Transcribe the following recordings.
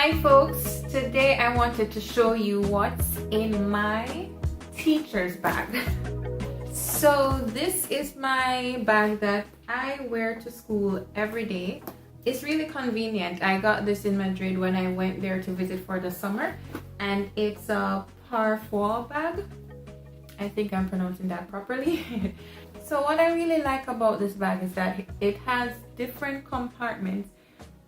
Hi folks, today I wanted to show you what's in my teacher's bag. So this is my bag that I wear to school every day. It's really convenient. I got this in Madrid when I went there to visit for the summer, and it's a Parfois bag. I think I'm pronouncing that properly. So what I really like about this bag is that it has different compartments,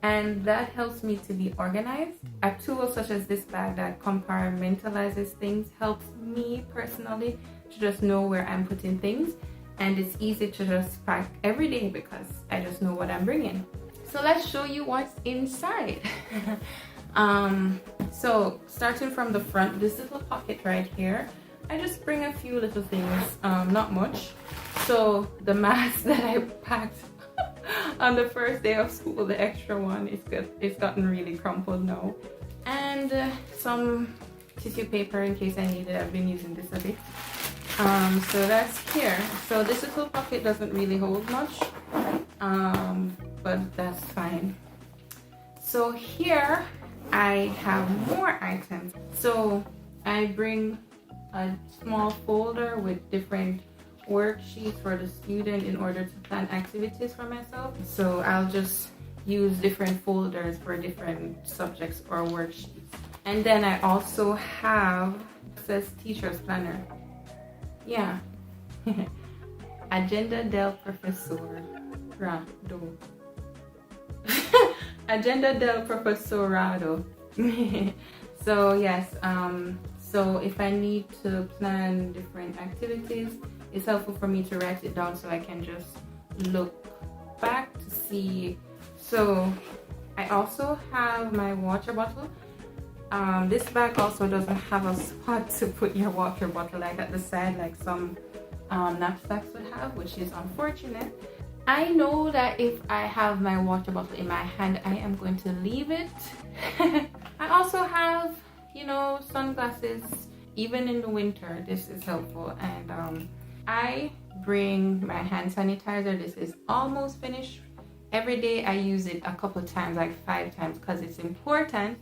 and that helps me to be organized. A tool such as this bag that compartmentalizes things helps me personally to just know where I'm putting things, and it's easy to just pack every day because I just know what I'm bringing. So let's show you what's inside. So starting from the front, this little pocket right here, I just bring a few little things, not much. So the mask that I packed on the first day of school, the extra one, it's gotten really crumpled now, and some tissue paper in case I need it. I've been using this a bit. So that's here. So this little pocket doesn't really hold much, but that's fine. So here I have more items. So I bring a small folder with different worksheets for the student in order to plan activities for myself. So I'll just use different folders for different subjects or worksheets. And then I also have says teacher's planner. Yeah. Agenda del professorado. Agenda del professorado. So yes, so if I need to plan different activities, it's helpful for me to write it down so I can just look back to see. So I also have my water bottle. This bag also doesn't have a spot to put your water bottle, like at the side, like some knapsacks would have, which is unfortunate. I know that if I have my water bottle in my hand, I am going to leave it. I also have, sunglasses. Even in the winter, this is helpful. And I bring my hand sanitizer. This is almost finished. Every day I use it a couple times, like 5 times, because it's important.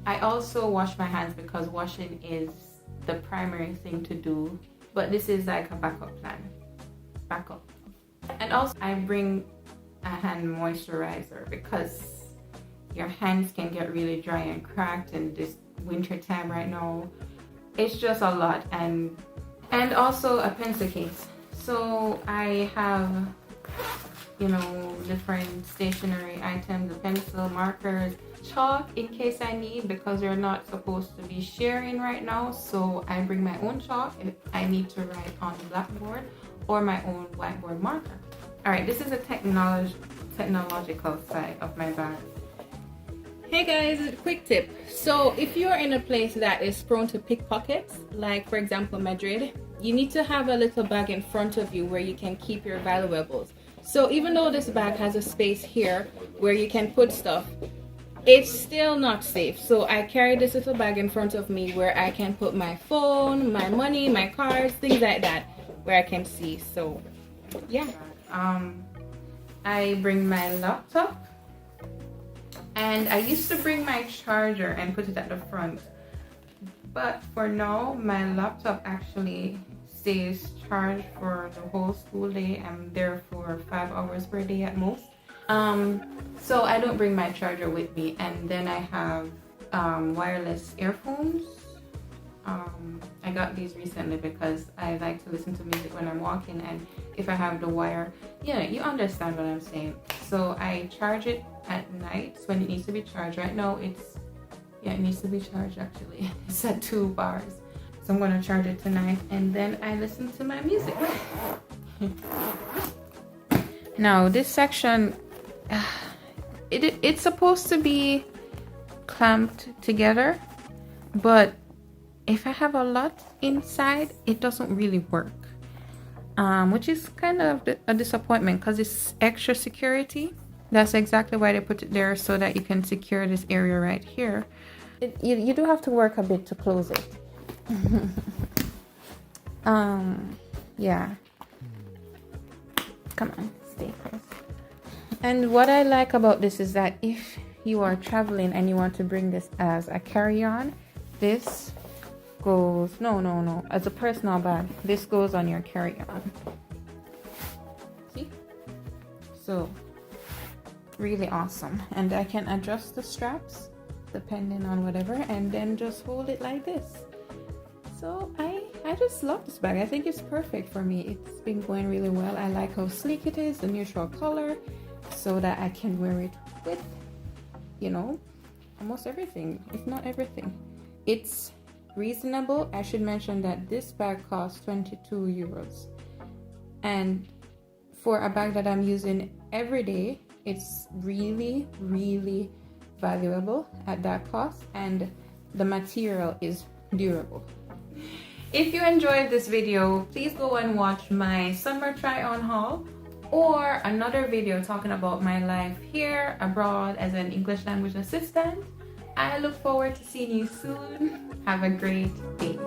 I also wash my hands because washing is the primary thing to do, but this is like a backup plan. And also I bring a hand moisturizer because your hands can get really dry and cracked in this winter time right now. It's just a lot. And also a pencil case. So I have different stationery items, a pencil, markers, chalk in case I need, because we're not supposed to be sharing right now. So I bring my own chalk if I need to write on the blackboard, or my own whiteboard marker. All right, this is a technological side of my bag. Hey guys, quick tip. So if you're in a place that is prone to pickpockets, like for example Madrid, you need to have a little bag in front of you where you can keep your valuables. So even though this bag has a space here where you can put stuff, it's still not safe. So I carry this little bag in front of me where I can put my phone, my money, my cards, things like that, where I can see. So yeah. I bring my laptop. And I used to bring my charger and put it at the front. But for now, my laptop actually stays charged for the whole school day. I'm there for 5 hours per day at most. So I don't bring my charger with me. And then I have wireless earphones. I got these recently because I like to listen to music when I'm walking, and if I have the wire, you understand what I'm saying. So I charge it at night when it needs to be charged. Right now it needs to be charged actually. It's at 2 bars. So I'm going to charge it tonight, and then I listen to my music. Now this section, it's supposed to be clamped together, but if I have a lot inside, it doesn't really work, which is kind of a disappointment because it's extra security. That's exactly why they put it there, so that you can secure this area right here. You do have to work a bit to close it. Yeah. Come on, stay close. And what I like about this is that if you are traveling and you want to bring this as a carry-on, this goes, no, as a personal bag, this goes on your carry-on. See? So really awesome. And I can adjust the straps depending on whatever, and then just hold it like this. So I just love this bag. I think it's perfect for me. It's been going really well. I like how sleek it is, the neutral color, so that I can wear it with, you know, almost everything, if not everything. It's reasonable. I should mention that this bag costs 22 euros. And for a bag that I'm using every day, it's really, really valuable at that cost, and the material is durable. If you enjoyed this video, please go and watch my summer try-on haul or another video talking about my life here abroad as an English language assistant. I look forward to seeing you soon. Have a great day.